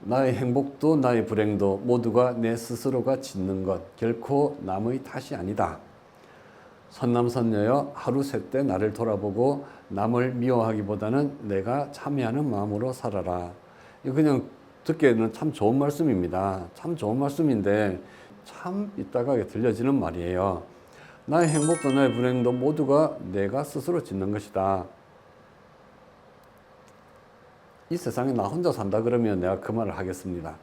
나의 행복도 나의 불행도 모두가 내 스스로가 짓는 것, 결코 남의 탓이 아니다. 선남선녀여, 하루 셋때 나를 돌아보고 남을 미워하기보다는 내가 참여하는 마음으로 살아라. 이거 그냥 듣기에는 참 좋은 말씀입니다. 참 좋은 말씀인데 참 이따가게 들려지는 말이에요. 나의 행복도 나의 불행도 모두가 내가 스스로 짓는 것이다. 이 세상에 나 혼자 산다 그러면 내가 그 말을 하겠습니다.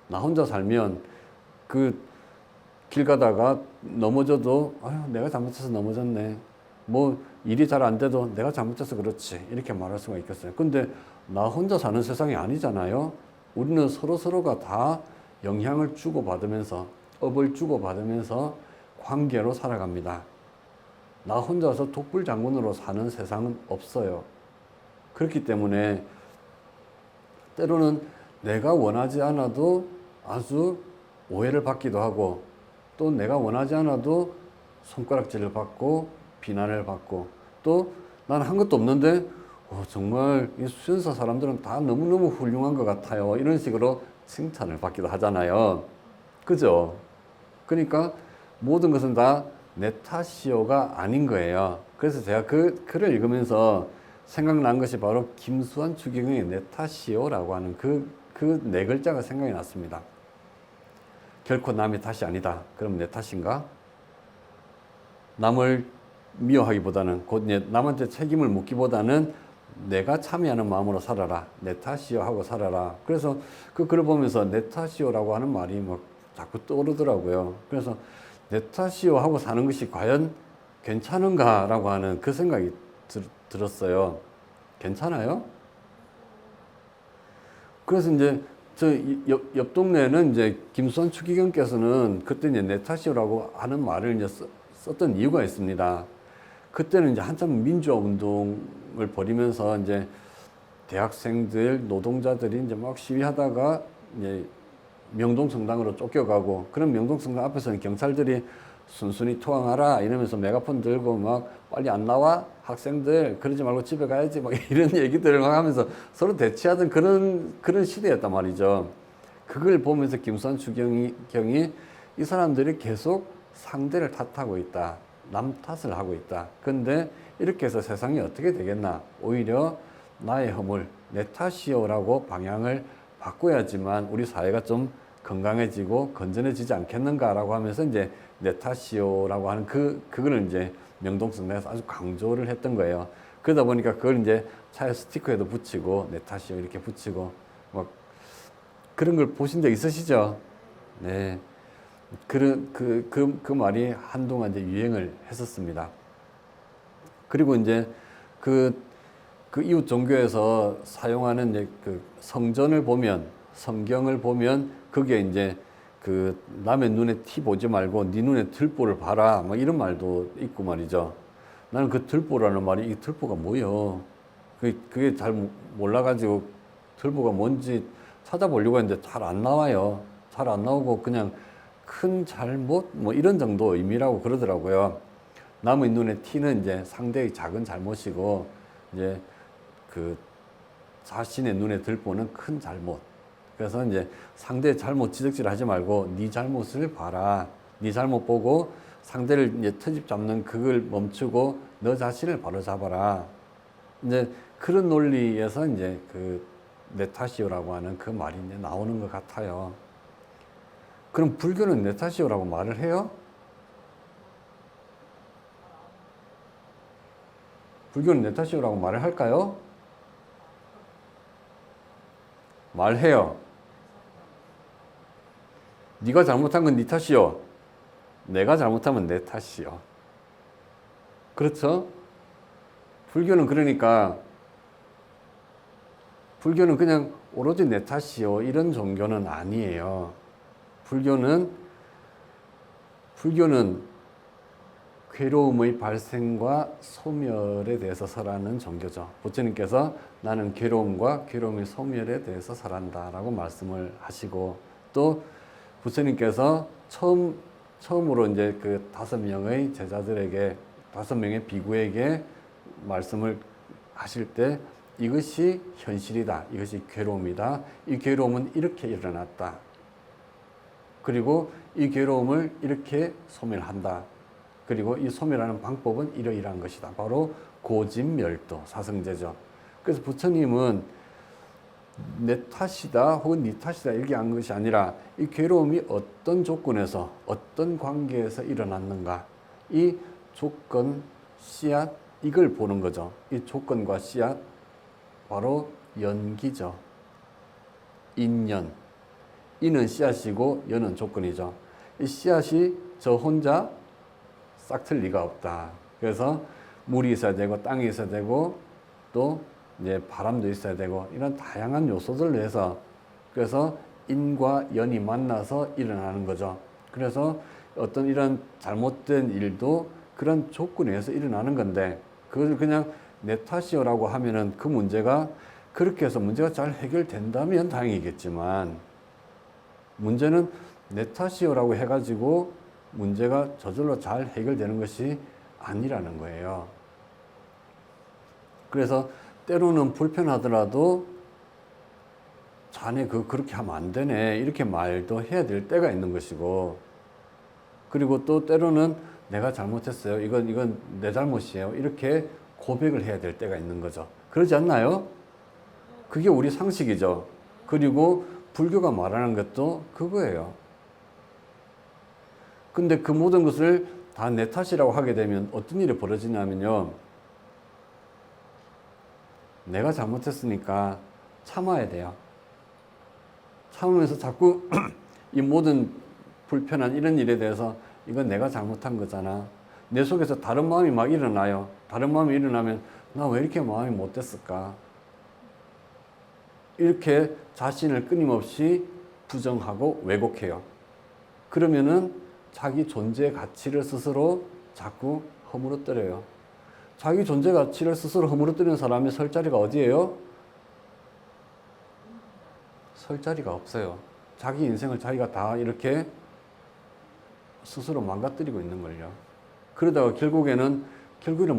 나 혼자 살면 그 길 가다가 넘어져도 아유 내가 잘못해서 넘어졌네. 뭐 일이 잘 안 돼도 내가 잘못해서 그렇지. 이렇게 말할 수가 있겠어요. 근데 나 혼자 사는 세상이 아니잖아요. 우리는 서로가 다 영향을 주고받으면서 업을 주고받으면서 관계로 살아갑니다. 나 혼자서 독불장군으로 사는 세상은 없어요. 그렇기 때문에 때로는 내가 원하지 않아도 아주 오해를 받기도 하고 또 내가 원하지 않아도 손가락질을 받고 비난을 받고 또 나는 한 것도 없는데 정말 이 수련사 사람들은 다 너무너무 훌륭한 것 같아요. 이런 식으로 칭찬을 받기도 하잖아요. 그죠? 그러니까 모든 것은 다 내 탓이요가 아닌 거예요. 그래서 제가 그 글을 읽으면서 생각난 것이 바로 김수환 추기경의 내 탓이요라고 하는 그 네 글자가 생각이 났습니다. 결코 남의 탓이 아니다. 그럼 내 탓인가? 남을 미워하기보다는 곧 남한테 책임을 묻기보다는 내가 참여하는 마음으로 살아라. 내 탓이요 하고 살아라. 그래서 그 글을 보면서 내 탓이요라고 하는 말이 막 자꾸 떠오르더라고요. 그래서 내 탓이요 하고 사는 것이 과연 괜찮은가라고 하는 그 생각이 들었어요. 괜찮아요? 그래서 이제 저 옆 동네에는 이제 김수환 추기경께서는 그때 이제 내 탓이라고 하는 말을 이제 썼던 이유가 있습니다. 그때는 이제 한참 민주화 운동을 벌이면서 이제 대학생들, 노동자들이 이제 막 시위하다가 이제 명동성당으로 쫓겨가고 그런 명동성당 앞에서는 경찰들이 순순히 투항하라 이러면서 메가폰 들고 막 빨리 안 나와 학생들 그러지 말고 집에 가야지 막 이런 얘기들을 막 하면서 서로 대치하던 그런 시대였단 말이죠. 그걸 보면서 김수환 추기경이 이 사람들이 계속 상대를 탓하고 있다. 남 탓을 하고 있다. 근데 이렇게 해서 세상이 어떻게 되겠나. 오히려 나의 허물, 내 탓이요라고 방향을 바꿔야지만 우리 사회가 좀 건강해지고 건전해지지 않겠는가라고 하면서 이제 내 탓이요라고 하는 그거를 이제 명동성당에서 아주 강조를 했던 거예요. 그러다 보니까 그걸 이제 차에 스티커에도 붙이고 내 탓이요 이렇게 붙이고 막 그런 걸 보신 적 있으시죠? 네. 그 말이 한동안 이제 유행을 했었습니다. 그리고 이제 그 이웃 종교에서 사용하는 이제 그 성전을 보면 성경을 보면 그게 이제 그 남의 눈에 티 보지 말고 네 눈에 들보를 봐라 막 이런 말도 있고 말이죠. 나는 그 들보라는 말이 이 들보가 뭐요? 그게 잘 몰라가지고 들보가 뭔지 찾아보려고 했는데 잘 안 나와요. 잘 안 나오고 그냥 큰 잘못 뭐 이런 정도 의미라고 그러더라고요. 남의 눈에 티는 이제 상대의 작은 잘못이고 이제 그 자신의 눈에 들보는 큰 잘못. 그래서 이제 상대의 잘못 지적질 하지 말고 네 잘못을 봐라. 네 잘못 보고 상대를 이제 트집 잡는 그걸 멈추고 너 자신을 바로 잡아라. 이제 그런 논리에서 이제 그 내 탓이요라고 하는 그 말이 이제 나오는 것 같아요. 그럼 불교는 내 탓이요라고 말을 해요? 불교는 내 탓이요라고 말을 할까요? 말해요. 네가 잘못한 건 네 탓이요. 내가 잘못하면 내 탓이요. 그렇죠? 불교는 그러니까 불교는 그냥 오로지 내 탓이요 이런 종교는 아니에요. 불교는 괴로움의 발생과 소멸에 대해서 설하는 종교죠. 부처님께서 나는 괴로움과 괴로움의 소멸에 대해서 설한다라고 말씀을 하시고 또 부처님께서 처음으로 이제 그 5명의 제자들에게 5명의 비구에게 말씀을 하실 때 이것이 현실이다. 이것이 괴로움이다. 이 괴로움은 이렇게 일어났다. 그리고 이 괴로움을 이렇게 소멸한다. 그리고 이 소멸하는 방법은 이러이러한 것이다. 바로 고진멸도 사성제죠. 그래서 부처님은 내 탓이다 혹은 네 탓이다 이렇게 한 것이 아니라 이 괴로움이 어떤 조건에서 어떤 관계에서 일어났는가, 이 조건, 씨앗, 이걸 보는 거죠. 이 조건과 씨앗, 바로 연기죠. 인연. 이는 씨앗이고 연은 조건이죠. 이 씨앗이 저 혼자 싹틀 리가 없다. 그래서 물이 있어야 되고 땅이 있어야 되고 또 이제 바람도 있어야 되고 이런 다양한 요소들로 해서 그래서 인과 연이 만나서 일어나는 거죠. 그래서 어떤 이런 잘못된 일도 그런 조건에 의해서 일어나는 건데 그걸 그냥 내 탓이요라고 하면은 그 문제가 그렇게 해서 문제가 잘 해결된다면 다행이겠지만 문제는 내 탓이요라고 해가지고 문제가 저절로 잘 해결되는 것이 아니라는 거예요. 그래서 때로는 불편하더라도 자네 그렇게 하면 안 되네 이렇게 말도 해야 될 때가 있는 것이고, 그리고 또 때로는 내가 잘못했어요, 이건 내 잘못이에요 이렇게 고백을 해야 될 때가 있는 거죠. 그러지 않나요? 그게 우리 상식이죠. 그리고 불교가 말하는 것도 그거예요. 근데 그 모든 것을 다 내 탓이라고 하게 되면 어떤 일이 벌어지냐면요, 내가 잘못했으니까 참아야 돼요. 참으면서 자꾸 이 모든 불편한 이런 일에 대해서 이건 내가 잘못한 거잖아. 내 속에서 다른 마음이 막 일어나요. 다른 마음이 일어나면 나 왜 이렇게 마음이 못됐을까? 이렇게 자신을 끊임없이 부정하고 왜곡해요. 그러면은 자기 존재 가치를 스스로 자꾸 허물어뜨려요. 자기 존재 가치를 스스로 허물어뜨리는 사람이 설 자리가 어디예요? 설 자리가 없어요. 자기 인생을 자기가 다 이렇게 스스로 망가뜨리고 있는 걸요. 그러다가 결국에는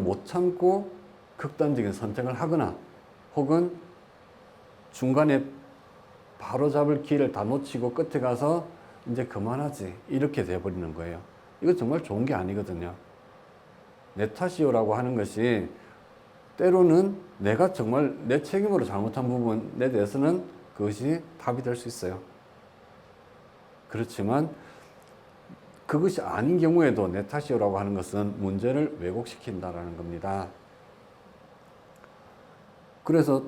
못 참고 극단적인 선택을 하거나 혹은 중간에 바로 잡을 기회를 다 놓치고 끝에 가서 이제 그만하지 이렇게 돼버리는 거예요. 이거 정말 좋은 게 아니거든요. 내 탓이요라고 하는 것이 때로는 내가 정말 내 책임으로 잘못한 부분에 대해서는 그것이 답이 될 수 있어요. 그렇지만 그것이 아닌 경우에도 내 탓이요라고 하는 것은 문제를 왜곡시킨다라는 겁니다. 그래서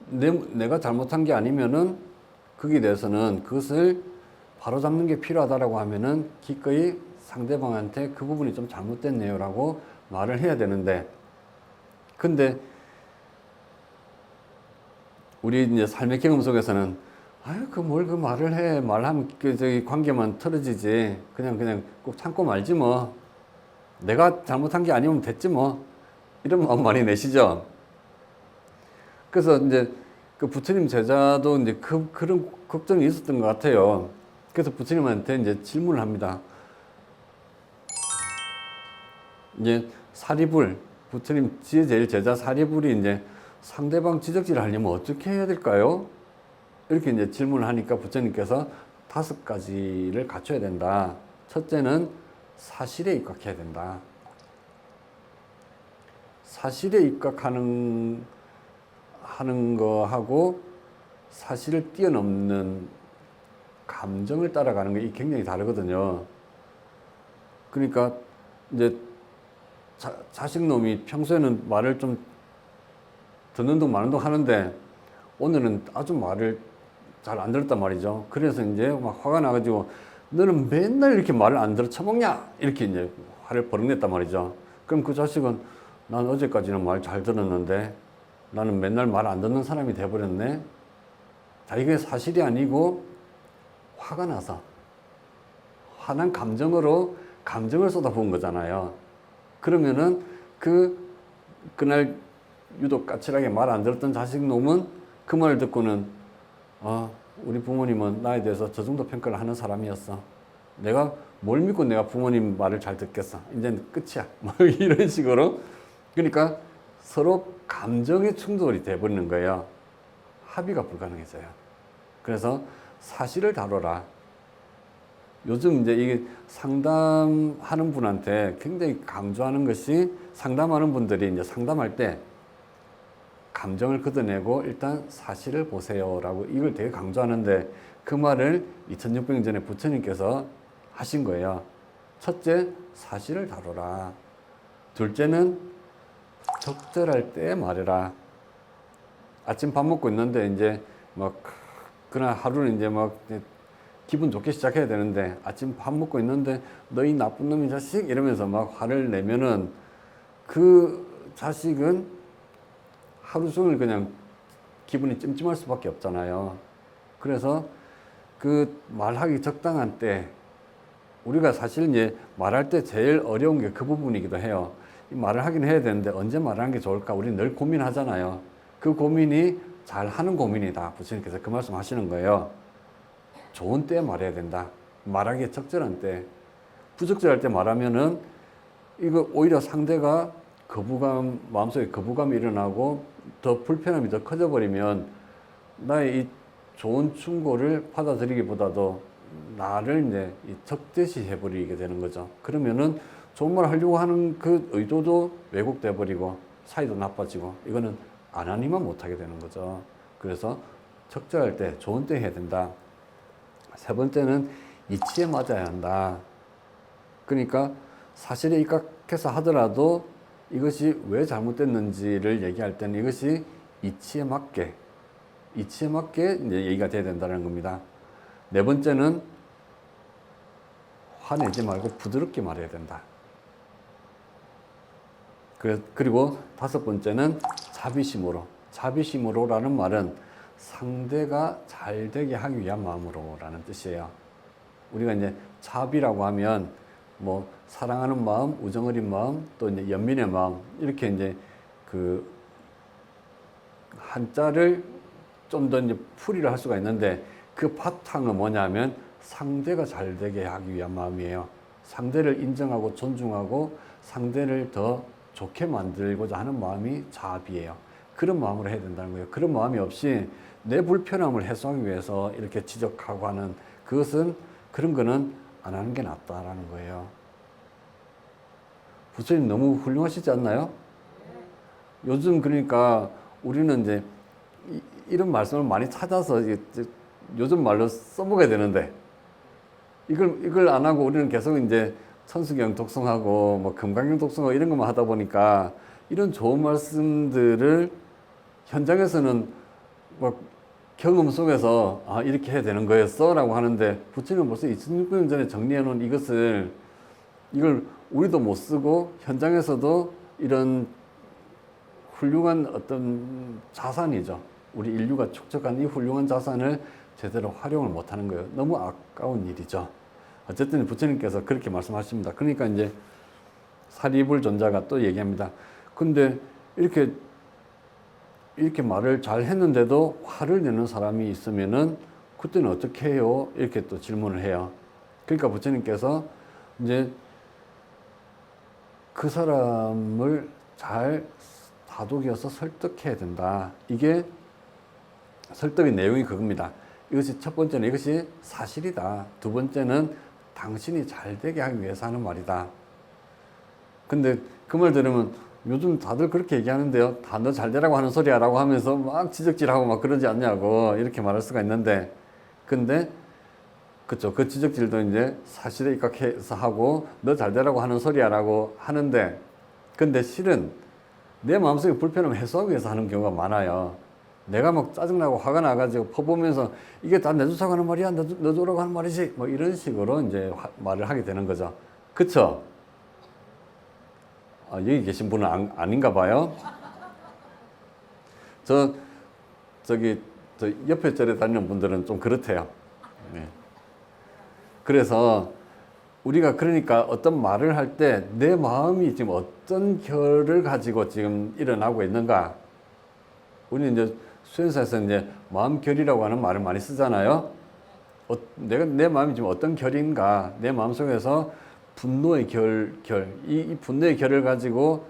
내가 잘못한 게 아니면은 거기에 대해서는 그것을 바로잡는 게 필요하다라고 하면은 기꺼이 상대방한테 그 부분이 좀 잘못됐네요라고 말을 해야 되는데, 근데 우리 이제 삶의 경험 속에서는 아유 그 말을 해, 말하면 저기 관계만 틀어지지, 그냥 꼭 참고 말지 뭐, 내가 잘못한 게 아니면 됐지 뭐, 이런 마음 많이 내시죠. 그래서 이제 그 부처님 제자도 이제 그런 걱정이 있었던 것 같아요. 그래서 부처님한테 이제 질문을 합니다. 이제 사리불, 부처님 제일 제자 사리불이 이제 상대방 지적질을 하려면 어떻게 해야 될까요? 이렇게 이제 질문을 하니까 부처님께서 5가지를 갖춰야 된다. 첫째는 사실에 입각해야 된다. 사실에 입각하는 거하고 사실을 뛰어넘는 감정을 따라가는 게 굉장히 다르거든요. 그러니까 이제 자식놈이 평소에는 말을 좀 듣는 둥 마는 둥 하는데 오늘은 아주 말을 잘 안 들었단 말이죠. 그래서 이제 막 화가 나가지고 너는 맨날 이렇게 말을 안 들어 처먹냐? 이렇게 이제 화를 버럭냈단 말이죠. 그럼 그 자식은 난 어제까지는 말 잘 들었는데 나는 맨날 말 안 듣는 사람이 돼버렸네. 자, 이게 사실이 아니고 화가 나서 화난 감정을 쏟아부은 거잖아요. 그러면은 그날 유독 까칠하게 말 안 들었던 자식 놈은 그 말을 듣고는 우리 부모님은 나에 대해서 저 정도 평가를 하는 사람이었어. 내가 뭘 믿고 내가 부모님 말을 잘 듣겠어. 이제는 끝이야. 뭐 이런 식으로. 그러니까 서로 감정의 충돌이 돼버리는 거예요. 합의가 불가능해져요. 그래서 사실을 다뤄라. 요즘 이제 이게 상담하는 분한테 굉장히 강조하는 것이, 상담하는 분들이 이제 상담할 때 감정을 걷어내고 일단 사실을 보세요라고 이걸 되게 강조하는데, 그 말을 2600년 전에 부처님께서 하신 거예요. 첫째, 사실을 다뤄라. 둘째는 적절할 때 말해라. 아침 밥 먹고 있는데 이제 막 그날 하루는 이제 막 기분 좋게 시작해야 되는데, 아침 밥 먹고 있는데 너희 나쁜 놈이 자식 이러면서 막 화를 내면은 그 자식은 하루 종일 그냥 기분이 찜찜할 수밖에 없잖아요. 그래서 그 말하기 적당한 때, 우리가 사실 이제 말할 때 제일 어려운 게 그 부분이기도 해요. 이 말을 하긴 해야 되는데 언제 말하는 게 좋을까? 우리 늘 고민하잖아요. 그 고민이 잘 하는 고민이다. 부처님께서 그 말씀 하시는 거예요. 좋은 때에 말해야 된다. 말하기에 적절한 때. 부적절할 때 말하면은 이거 오히려 상대가 거부감, 마음속에 거부감이 일어나고 더 불편함이 더 커져 버리면 나의 이 좋은 충고를 받아들이기보다도 나를 이제 적대시 해버리게 되는 거죠. 그러면은 좋은 말 하려고 하는 그 의도도 왜곡돼 버리고 사이도 나빠지고, 이거는 안 하니만 못하게 되는 거죠. 그래서 적절할 때, 좋은 때 해야 된다. 세 번째는 이치에 맞아야 한다. 그러니까 사실에 입각해서 하더라도 이것이 왜 잘못됐는지를 얘기할 때는 이것이 이치에 맞게 이제 얘기가 돼야 된다는 겁니다. 네 번째는 화내지 말고 부드럽게 말해야 된다. 그리고 다섯 번째는 자비심으로라는 말은 상대가 잘 되게 하기 위한 마음으로라는 뜻이에요. 우리가 이제 자비라고 하면 뭐 사랑하는 마음, 우정 어린 마음, 또 이제 연민의 마음, 이렇게 이제 그 한자를 좀 더 이제 풀이를 할 수가 있는데, 그 바탕은 뭐냐면 상대가 잘 되게 하기 위한 마음이에요. 상대를 인정하고 존중하고 상대를 더 좋게 만들고자 하는 마음이 자비예요. 그런 마음으로 해야 된다는 거예요. 그런 마음이 없이 내 불편함을 해소하기 위해서 이렇게 지적하고 하는 그런 거는 안 하는 게 낫다라는 거예요. 부처님 너무 훌륭하시지 않나요? 요즘 그러니까 우리는 이제 이런 말씀을 많이 찾아서 요즘 말로 써보게 되는데, 이걸 안 하고 우리는 계속 이제 천수경 독송하고 뭐 금강경 독송하고 이런 것만 하다 보니까 이런 좋은 말씀들을 현장에서는 막 경험 속에서 이렇게 해야 되는 거였어 라고 하는데, 부처님은 벌써 2600년 전에 정리해 놓은 이걸 우리도 못 쓰고 현장에서도 이런 훌륭한 어떤 자산이죠. 우리 인류가 축적한 이 훌륭한 자산을 제대로 활용을 못 하는 거예요. 너무 아까운 일이죠. 어쨌든 부처님께서 그렇게 말씀하십니다. 그러니까 이제 사리불존자가 또 얘기합니다. 근데 이렇게 말을 잘 했는데도 화를 내는 사람이 있으면은 그때는 어떻게 해요? 이렇게 또 질문을 해요. 그러니까 부처님께서 이제 그 사람을 잘 다독여서 설득해야 된다. 이게 설득의 내용이 그겁니다. 이것이 첫 번째는 이것이 사실이다. 두 번째는 당신이 잘 되게 하기 위해서 하는 말이다. 근데 그 말 들으면 요즘 다들 그렇게 얘기하는데요. 다 너 잘 되라고 하는 소리야 라고 하면서 막 지적질하고 막 그러지 않냐고 이렇게 말할 수가 있는데, 근데 그쵸, 그 지적질도 이제 사실에 입각해서 하고 너 잘 되라고 하는 소리야 라고 하는데, 근데 실은 내 마음속에 불편함을 해소하기 위해서 하는 경우가 많아요. 내가 막 짜증나고 화가 나가지고 퍼보면서 이게 다 내쫓아고 하는 말이야, 내주라고 하는 말이지, 뭐 이런 식으로 이제 말을 하게 되는 거죠. 그쵸? 여기 계신 분은 아닌가 봐요. 저 옆에 절에 다니는 분들은 좀 그렇대요. 네. 그래서 우리가 그러니까 어떤 말을 할 때 내 마음이 지금 어떤 결을 가지고 지금 일어나고 있는가. 우리는 이제 수행사에서 이제 마음결이라고 하는 말을 많이 쓰잖아요. 내 마음이 지금 어떤 결인가. 내 마음 속에서 분노의 이 분노의 결을 가지고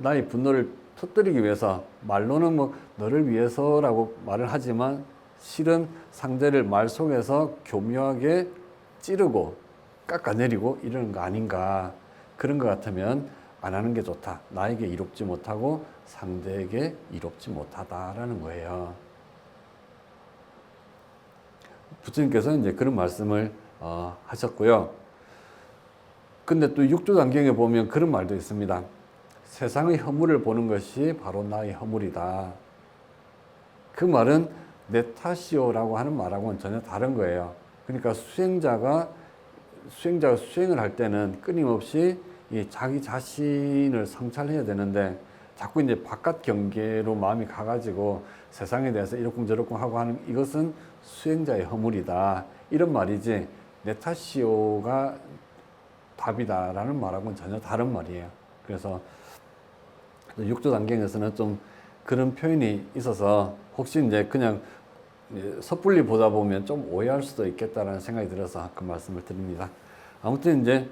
나의 분노를 터뜨리기 위해서, 말로는 뭐 너를 위해서라고 말을 하지만 실은 상대를 말 속에서 교묘하게 찌르고 깎아내리고 이러는 거 아닌가. 그런 것 같으면 안 하는 게 좋다. 나에게 이롭지 못하고 상대에게 이롭지 못하다라는 거예요. 부처님께서 이제 그런 말씀을 하셨고요. 근데 또 육조단경에 보면 그런 말도 있습니다. 세상의 허물을 보는 것이 바로 나의 허물이다. 그 말은 내 탓이요라고 하는 말하고는 전혀 다른 거예요. 그러니까 수행자가 수행을 할 때는 끊임없이 이 자기 자신을 성찰해야 되는데 자꾸 이제 바깥 경계로 마음이 가가지고 세상에 대해서 이러쿵저러쿵 하고 하는 이것은 수행자의 허물이다. 이런 말이지 내 탓이요가 답이다라는 말하고는 전혀 다른 말이에요. 그래서 육조단경에서는 좀 그런 표현이 있어서 혹시 이제 그냥 섣불리 보다 보면 좀 오해할 수도 있겠다라는 생각이 들어서 그 말씀을 드립니다. 아무튼 이제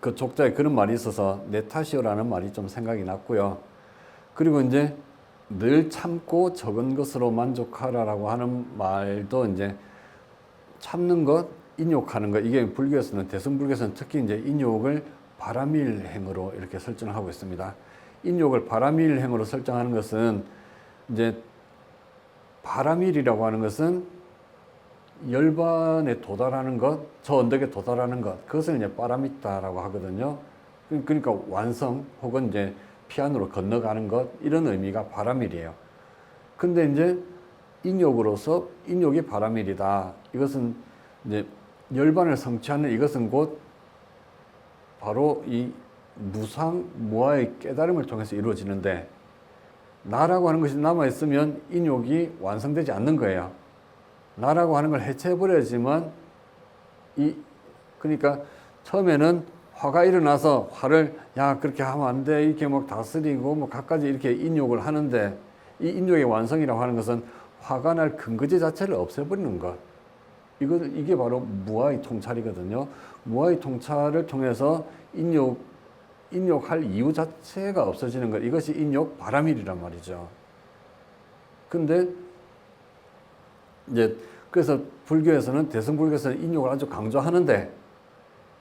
그 족자에 그런 말이 있어서 내 탓이요라는 말이 좀 생각이 났고요. 그리고 이제 늘 참고 적은 것으로 만족하라라고 하는 말도 이제 참는 것, 인욕하는 것, 이게 불교에서는, 대승불교에서는 특히 이제 인욕을 바라밀행으로 이렇게 설정을 하고 있습니다. 인욕을 바라밀행으로 설정하는 것은 이제 바라밀이라고 하는 것은 열반에 도달하는 것, 저 언덕에 도달하는 것, 그것을 이제 빠라미타라고 하거든요. 그러니까 완성 혹은 이제 피안으로 건너가는 것, 이런 의미가 바라밀이에요. 근데 이제 인욕으로서 인욕이 바라밀이다. 이것은 이제 열반을 성취하는, 이것은 곧 바로 이 무상 무아의 깨달음을 통해서 이루어지는데, 나라고 하는 것이 남아있으면 인욕이 완성되지 않는 거예요. 나라고 하는 걸 해체해버려야지만, 그러니까 처음에는 화가 일어나서 화를, 야, 그렇게 하면 안 돼. 이렇게 막 다스리고, 뭐, 갖가지 이렇게 인욕을 하는데, 이 인욕의 완성이라고 하는 것은 화가 날 근거지 자체를 없애버리는 것. 이게 바로 무아의 통찰이거든요. 무아의 통찰을 통해서 인욕할 이유 자체가 없어지는 것. 이것이 인욕 바라밀이란 말이죠. 근데 이제 그래서 불교에서는, 대승불교에서는 인욕을 아주 강조하는데,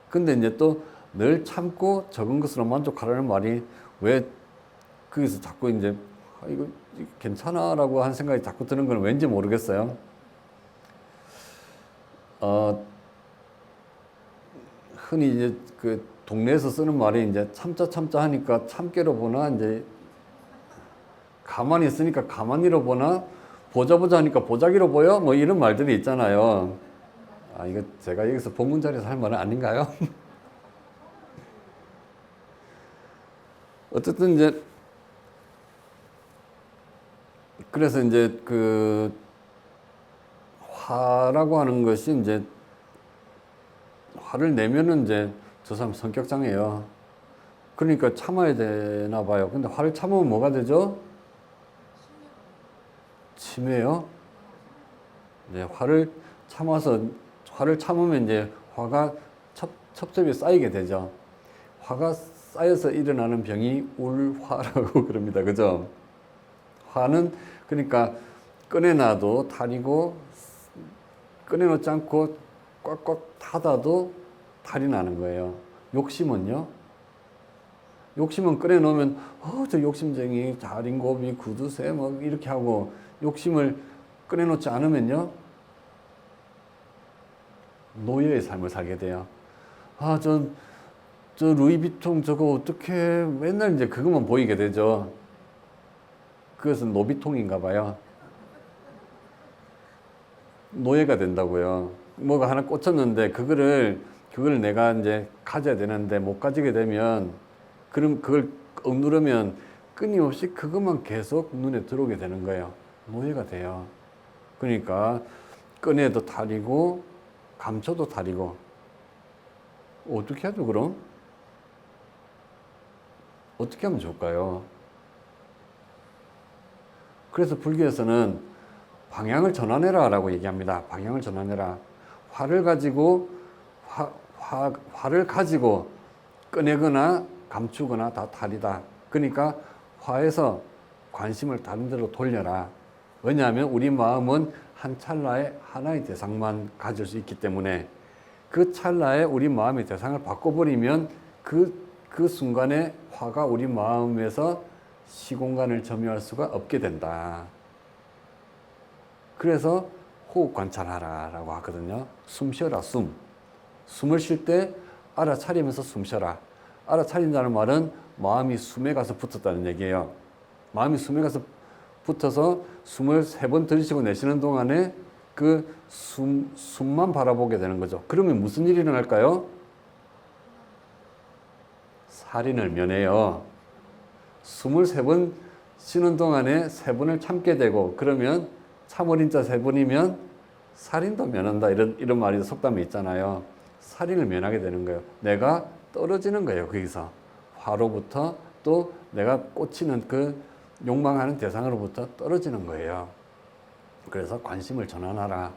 근데 이제 또 늘 참고 적은 것으로 만족하라는 말이 왜 거기서 자꾸 이제 이거 괜찮아라고 하는 생각이 자꾸 드는 건 왠지 모르겠어요. 흔히 이제 그 동네에서 쓰는 말이 이제 참자 하니까 참깨로 보나, 이제 가만히 있으니까 가만히로 보나, 보자 하니까 보자기로 보여? 뭐 이런 말들이 있잖아요. 이거 제가 여기서 본문 자리에서 할 말은 아닌가요? 어쨌든 이제 그래서 이제 그 화라고 하는 것이 이제 화를 내면은 이제 저 사람 성격장애예요. 그러니까 참아야 되나 봐요. 근데 화를 참으면 뭐가 되죠? 치매요. 네, 화를 참으면 이제 화가 첩첩이 쌓이게 되죠. 화가 쌓여서 일어나는 병이 울화라고 그럽니다. 그죠? 화는 그러니까 꺼내놔도 탈이고, 꺼내놓지 않고 꽉꽉 닫아도 탈이 나는 거예요. 욕심은요? 욕심은 꺼내놓으면 저 욕심쟁이, 자린고비, 구두쇠 뭐 이렇게 하고, 욕심을 꺼내놓지 않으면요, 노예의 삶을 살게 돼요. 저 루이비통 저거 어떻게, 맨날 이제 그것만 보이게 되죠. 그것은 노비통인가 봐요. 노예가 된다고요. 뭐가 하나 꽂혔는데 그걸 내가 이제 가져야 되는데 못 가지게 되면, 그럼 그걸 억누르면 끊임없이 그것만 계속 눈에 들어오게 되는 거예요. 노예가 돼요. 그러니까 꺼내도 탈이고 감춰도 탈이고. 어떻게 하죠 그럼? 어떻게 하면 좋을까요? 그래서 불교에서는 방향을 전환해라 라고 얘기합니다. 방향을 전환해라. 화를 가지고 꺼내거나 감추거나 다 탈이다. 그러니까 화에서 관심을 다른 데로 돌려라. 왜냐하면 우리 마음은 한 찰나에 하나의 대상만 가질 수 있기 때문에 그 찰나에 우리 마음의 대상을 바꿔버리면 그 순간에 화가 우리 마음에서 시공간을 점유할 수가 없게 된다. 그래서 호흡 관찰하라 라고 하거든요. 숨 쉬어라, 숨을 쉴 때 알아차리면서 숨 쉬어라. 알아차린다는 말은 마음이 숨에 가서 붙었다는 얘기예요. 마음이 숨에 가서 붙어서 숨을 3번 들이쉬고 내쉬는 동안에 그 숨만 바라보게 되는 거죠. 그러면 무슨 일이 일어날까요? 살인을 면해요. 숨을 3번 쉬는 동안에 3번을 참게 되고, 그러면 참어린자 3번이면 살인도 면한다. 이런 말이 속담에 있잖아요. 살인을 면하게 되는 거예요. 내가 떨어지는 거예요. 거기서 화로부터 또 내가 꽂히는 그 욕망하는 대상으로부터 떨어지는 거예요. 그래서 관심을 전환하라.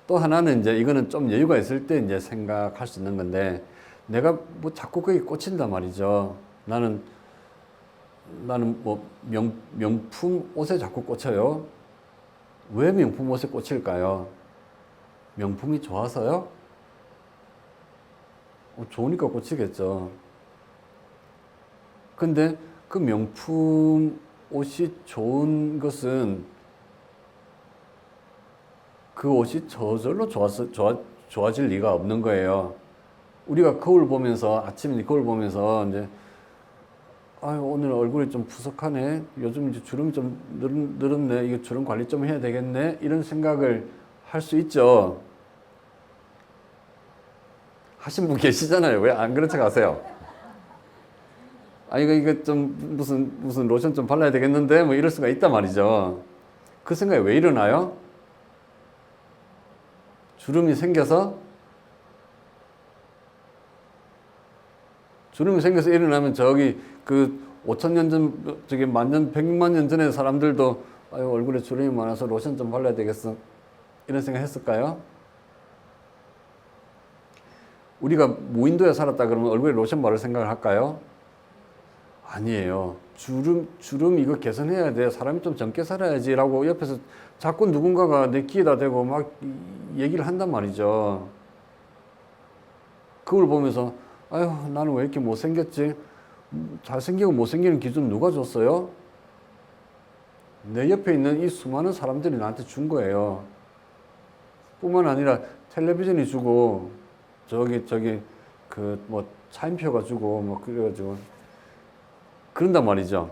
또 하나는 이제 이거는 좀 여유가 있을 때 이제 생각할 수 있는 건데, 내가 뭐 자꾸 거기 꽂힌단 말이죠. 나는 뭐 명품 옷에 자꾸 꽂혀요. 왜 명품 옷에 꽂힐까요? 명품이 좋아서요? 좋으니까 꽂히겠죠. 근데 그 명품 옷이 좋은 것은 그 옷이 저절로 좋아질 리가 없는 거예요. 우리가 거울 보면서, 아침에 거울 보면서 이제 아유, 오늘 얼굴이 좀 푸석하네. 요즘 이제 주름이 좀 늘었네. 이거 주름 관리 좀 해야 되겠네. 이런 생각을 할 수 있죠. 하신 분 계시잖아요. 왜 안 그런 척 하세요? 아, 이거 좀 무슨 로션 좀 발라야 되겠는데? 뭐 이럴 수가 있단 말이죠. 그 생각이 왜 일어나요? 주름이 생겨서 일어나면 저기 그 5,000년 전, 저기 10,000년, 100만 년 전에 사람들도 아유, 얼굴에 주름이 많아서 로션 좀 발라야 되겠어. 이런 생각 했을까요? 우리가 무인도에 살았다 그러면 얼굴에 로션 바를 생각을 할까요? 아니에요. 주름 이거 개선해야 돼. 사람이 좀 젊게 살아야지 라고 옆에서 자꾸 누군가가 내 귀에다 대고 막 얘기를 한단 말이죠. 그걸 보면서 아유, 나는 왜 이렇게 못생겼지? 잘생기고 못생기는 기준 누가 줬어요? 내 옆에 있는 이 수많은 사람들이 나한테 준 거예요. 뿐만 아니라 텔레비전이 주고 저기 그 뭐 차인표가 주고 뭐 그래가지고 그런단 말이죠.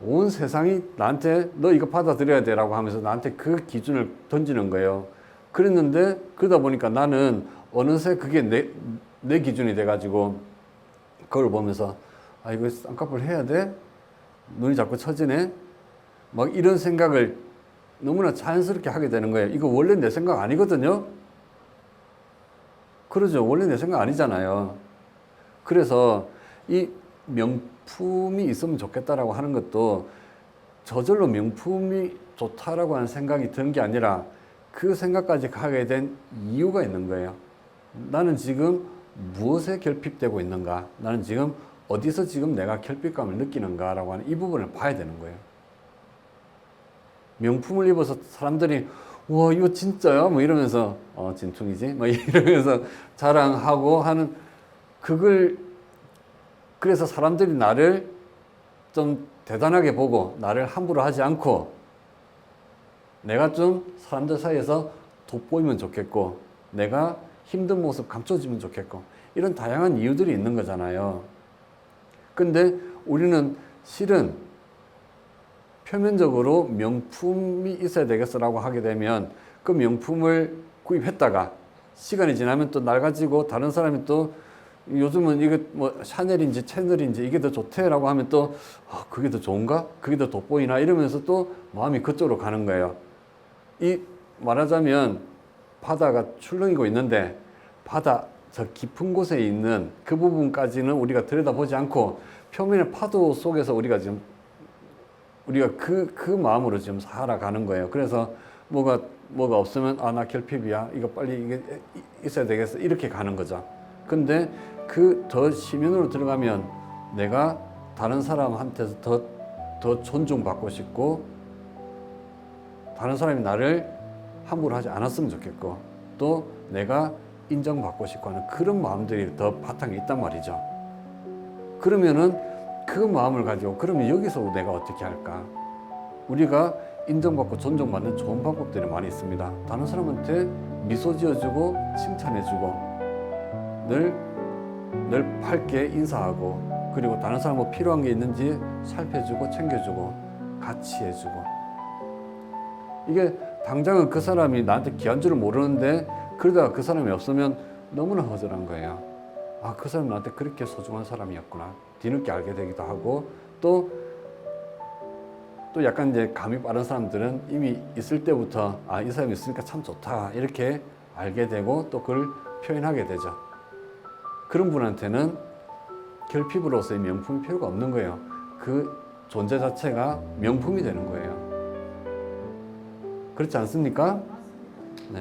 온 세상이 나한테 너 이거 받아들여야 돼라고 하면서 나한테 그 기준을 던지는 거예요. 그랬는데 그러다 보니까 나는 어느새 그게 내 기준이 돼가지고 그걸 보면서 아, 이거 쌍꺼풀 해야 돼? 눈이 자꾸 처지네? 막 이런 생각을 너무나 자연스럽게 하게 되는 거예요. 이거 원래 내 생각 아니거든요? 그러죠. 원래 내 생각 아니잖아요. 그래서 이 명품이 있으면 좋겠다라고 하는 것도 저절로 명품이 좋다라고 하는 생각이 든 게 아니라 그 생각까지 가게 된 이유가 있는 거예요. 나는 지금 무엇에 결핍되고 있는가? 나는 지금 어디서 지금 내가 결핍감을 느끼는가라고 하는 이 부분을 봐야 되는 거예요. 명품을 입어서 사람들이 와, 이거 진짜야? 뭐 이러면서 진퉁이지? 뭐 이러면서 자랑하고 하는 그걸, 그래서 사람들이 나를 좀 대단하게 보고 나를 함부로 하지 않고 내가 좀 사람들 사이에서 돋보이면 좋겠고 내가 힘든 모습 감춰지면 좋겠고 이런 다양한 이유들이 있는 거잖아요. 근데 우리는 실은 표면적으로 명품이 있어야 되겠어라고 하게 되면 그 명품을 구입했다가 시간이 지나면 또 낡아지고 다른 사람이 또 요즘은 이거 뭐 샤넬인지 채널인지 이게 더 좋대라고 하면 또 그게 더 좋은가? 그게 더 돋보이나? 이러면서 또 마음이 그쪽으로 가는 거예요. 이 말하자면 바다가 출렁이고 있는데 바다 저 깊은 곳에 있는 그 부분까지는 우리가 들여다보지 않고 표면의 파도 속에서 우리가 그 마음으로 지금 살아가는 거예요. 그래서 뭐가 없으면 나 결핍이야. 이거 빨리 이게 있어야 되겠어. 이렇게 가는 거죠. 근데 그 더 시면으로 들어가면 내가 다른 사람한테서 더 존중받고 싶고 다른 사람이 나를 함부로 하지 않았으면 좋겠고 또 내가 인정받고 싶고 하는 그런 마음들이 더 바탕에 있단 말이죠. 그러면은 그 마음을 가지고 그러면 여기서 내가 어떻게 할까? 우리가 인정받고 존중받는 좋은 방법들이 많이 있습니다. 다른 사람한테 미소 지어주고 칭찬해주고 늘 밝게 인사하고 그리고 다른 사람 뭐 필요한 게 있는지 살펴주고 챙겨주고 같이 해주고 이게 당장은 그 사람이 나한테 귀한 줄을 모르는데 그러다가 그 사람이 없으면 너무나 허전한 거예요. 아, 그 사람 나한테 그렇게 소중한 사람이었구나. 뒤늦게 알게 되기도 하고 또 약간 이제 감이 빠른 사람들은 이미 있을 때부터 아, 이 사람이 있으니까 참 좋다 이렇게 알게 되고 또 그걸 표현하게 되죠. 그런 분한테는 결핍으로서의 명품이 필요가 없는 거예요. 그 존재 자체가 명품이 되는 거예요. 그렇지 않습니까? 네.